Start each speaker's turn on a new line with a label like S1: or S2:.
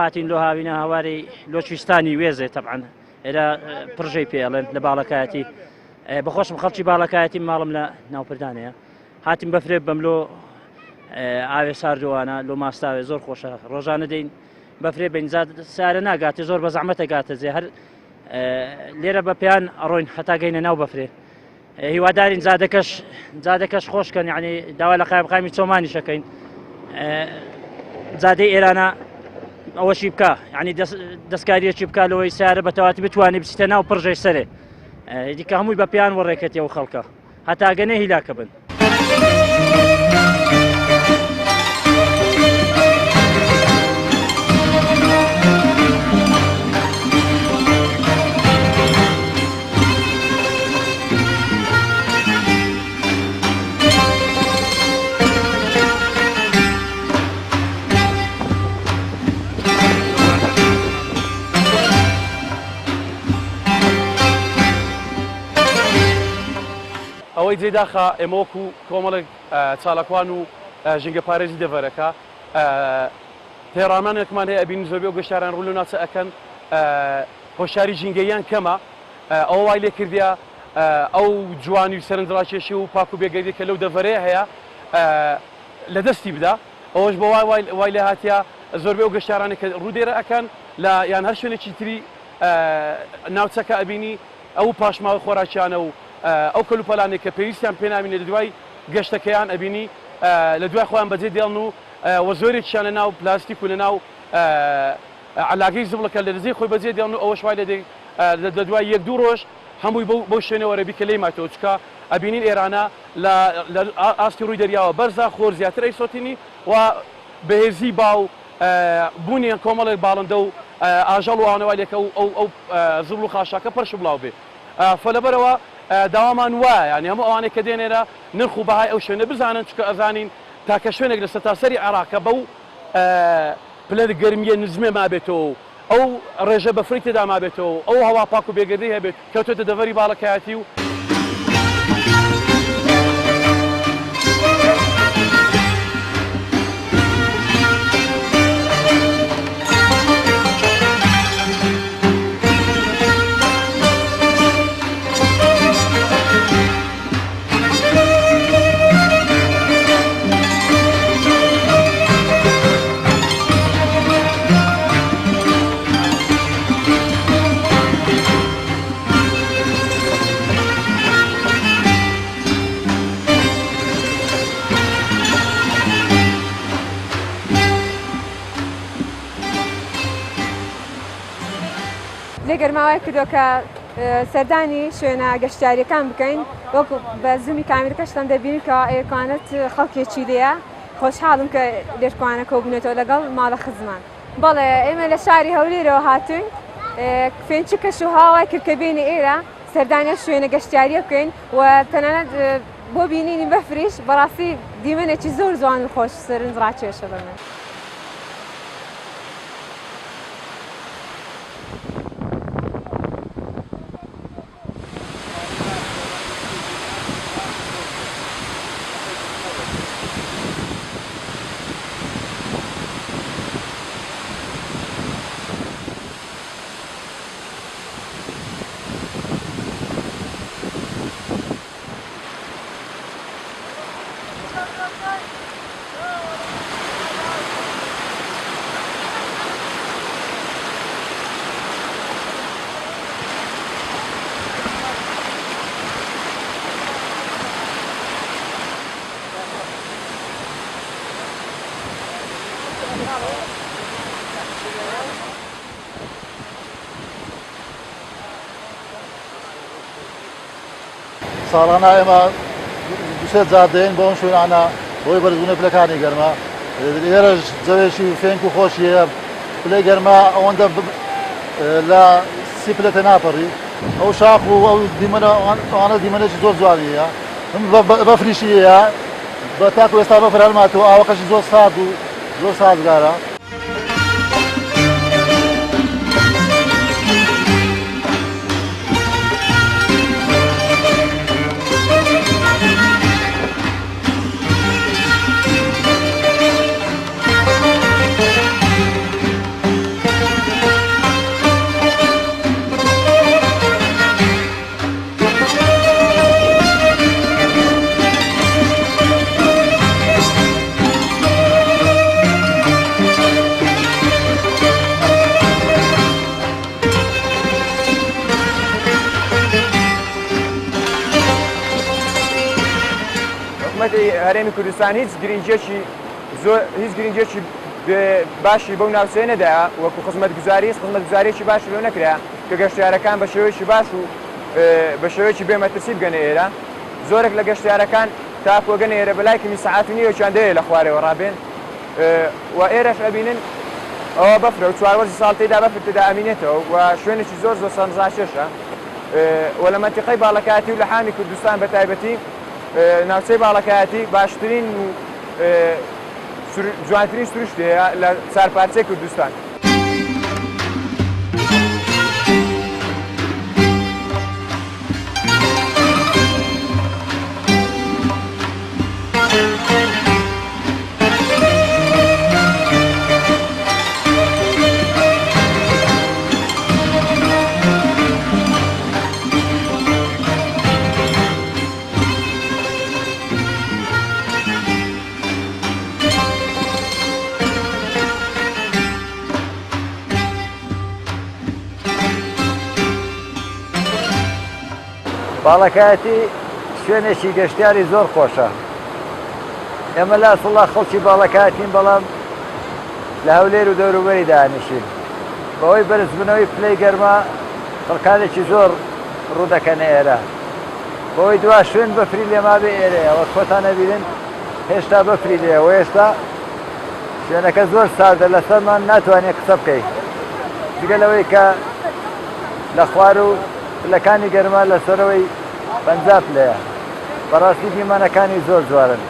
S1: هاتین لۆ هاوینە هاواری لۆچویستانی وێزێ تەبعەن ئێرە پڕژەی پێڵێن لە باڵەکایەتی بەخۆشم خەڵکی باڵەکایەتی ماڵم لە ناوپردانەیە هاتیم بەفرێ بەملۆ ئاوێ ساردووانە لۆ ماستاوێ زۆر خۆشە ڕۆژانە دەین بەفرێ بەینجاد سارە ناگاتێ زۆر بە زەحمەتە گاتە جێ هەر لێرە بە پێیان ئەڕۆین هەتا گەینە ناو بەفرێ هیوادارین جادەکەش خۆشکەن یعنی داوا لە قایمقامی چۆمانی شەکەین جادەی ئێرانە ئەوەشی بکە یعنی دەستکاریەکی بکە لەوەی سارە بەتەواتی بتوانێت بچیتە ناو پڕژەی سەرێ دیکە هەمووی بە پێیان وەڕێکەتێ و خەڵکە هەتا گەنێ هیلاکە بن.
S2: ئەوەی جێداخە ئێمە وەکو کۆمەڵێک چالاکوان و ژینگە پارێزی دەڤەرەکە هێڕامانێکمان هەیە ئەبین زۆربەی و گەشتیاران ڕوو لە ناوچە ئەکەن هۆشیاری ژینگەییان کەمە ئەوە وای لێ کردیا ئەو جوانی و سەرنجڕاکێشی و پاک و بێگەردی کە لەو دەڤەرەیە هەیە لە دەستی بدا ئەوەش بە وای لێ هاتیە زۆربەی و گەشتیارانی کە ڕوودێرە ئەکەن لە یان هەر شوێنێکی تری ناوچەکە ئەبینی ئەو پاشماوە خۆراکیانە و ئەو کەلوپەلانێک کە پێویستیان پێناوینێت لە دوای گەشتەکەیان ئەبینی لە دوای خۆیان بەجێ دێڵن و وە زۆرێکیان لە ناو پلاستیک و لە ناو علاگەی زبڵەکە لە دزەی خۆی بەجێ دێڵن و ئەوەش وای لە دوای یەک دوو ڕۆژ هەمووی بەو شوێنەوە ڕێبی کە لێی ماتەوە چکە ئەبینین ئێرانە لە ئاستی ڕووی دەریاوە بەرزە خۆر زیاتر ئەیسۆتینی و بەهێزی باو بوونیان کۆمەڵێک باڵندە و ئاژەڵ و ئانەوای لێکە ئەو زبڵ و خاشاکە پەرش بڵاو بێ فەلەبەرەوە داوامان وایە ینی هەموو ئەوانەی کە دێنێرە نرخ و بەهای ئەو شوێنە بزانن چکە ئەزانین تاکە شوێنێک لە سەتاسەری عێراقە بەو پلە گەرمیە نزمێ مابێتەوە ئەو ڕێژە بەفری تێدا مابێتەوە ئەو هەوا پاک و بێگەردەی هەبێت کەوتێتە دەڤەری باڵەکایەتی و
S3: لێگەرماوای کردو کە سەردانی شوێنە گەشتیاریەکان بکەین وەکو بە زوومی کامیرەکەشتان دەبینین کە ئێکوانێت خەڵکێکی لێیە خۆشحاڵم کە لێرکوانەکە بوونێتەوە لەگەڵ ماڵە خزمان بەڵێ ئێمە لە شاری هەولێرەوە هاتوین فێنچی کەش و هاوای کردکەبێنی ئێرە سەردانیە شوێنە گەشتیاریە بکەین و تەنانەت بۆ بینینی بەفریش بەڕاستی دیمەنێکی زۆر جوان و خۆش سەرنجڕاکێشە بە من.
S4: ساڵانە ئێمە دوسێت جادەین بۆ ئەم شوێنانە بۆی بەرزبوونە پلەکانی گەرمە ئێرەش جەوێشی فێنک و خۆشیە پلەی گەرمە ئەوەندە لە سی پلەتە ناپەڕی ئەو شاخ و ئەو ئەوانە دیمەنێکی زۆر جوانیە بەفریشیە بە تاکو ئێستا بەفر هەڵماتەوە ئاوەکەشی زۆر سارد و زۆر سازگارە.
S5: هەرێمی کوردستان هیچ گرنگێکی باشی بەو ناوچەیە نەدایە وەکو خزمەتگوزاریی باشی لەو نەکرا کە گەشتیارەکان بە شێوەیەکی باش و بە شێوەیەکی بێمەترسی بگەنە ئێرە زۆرێک لە گەشتیارەکان تاکوەگەنە ئێرە بەلای کەمی سەعات و نیوەیان دەیە لە خوارەوە ڕابێن و ئێرەش ئەبینن ئەوە بەفرە و چواروەرزی ساڵ تێدا بەفر تێدا ئەمینێتەوە و شوێنێکی زۆر سەرنجڕاکێشە و لە مەنتیقەی باڵەکایەتی و لە حامی کوردستان بە تایبەتی ناوچەی باڵەکایەتی باشترین و جوانترین سروشتەیە لە چارپارچەی کوردستان.
S6: باڵەکایەتی شوێنێکی گەشتیاری زۆر خۆشە. ئێمە لا سڵا خەڵکی باڵەکایەتین بەڵام لە هەولێر و دەوروبەری دانیشین. بەهۆی بەرزبوونەوەی پلەی گەرما خەڵکانێکی زۆر ڕوودەکەنە ئێرە. بەهۆی دوا شوێن بەفری لێما بێ ئێرەیە ئەوە خۆتان نەبینن هێشتا بەفری لێ و ئێستا شوێنەکە زۆر ساردە لەسەرمان ناتوانێت قسە بکەین. جگەلەوەی کە لە خوار و پلەکانی گەرما لەسەرەوەی 50 پلەیە. بەڕاستی دیمانەکانی زۆر جوارن.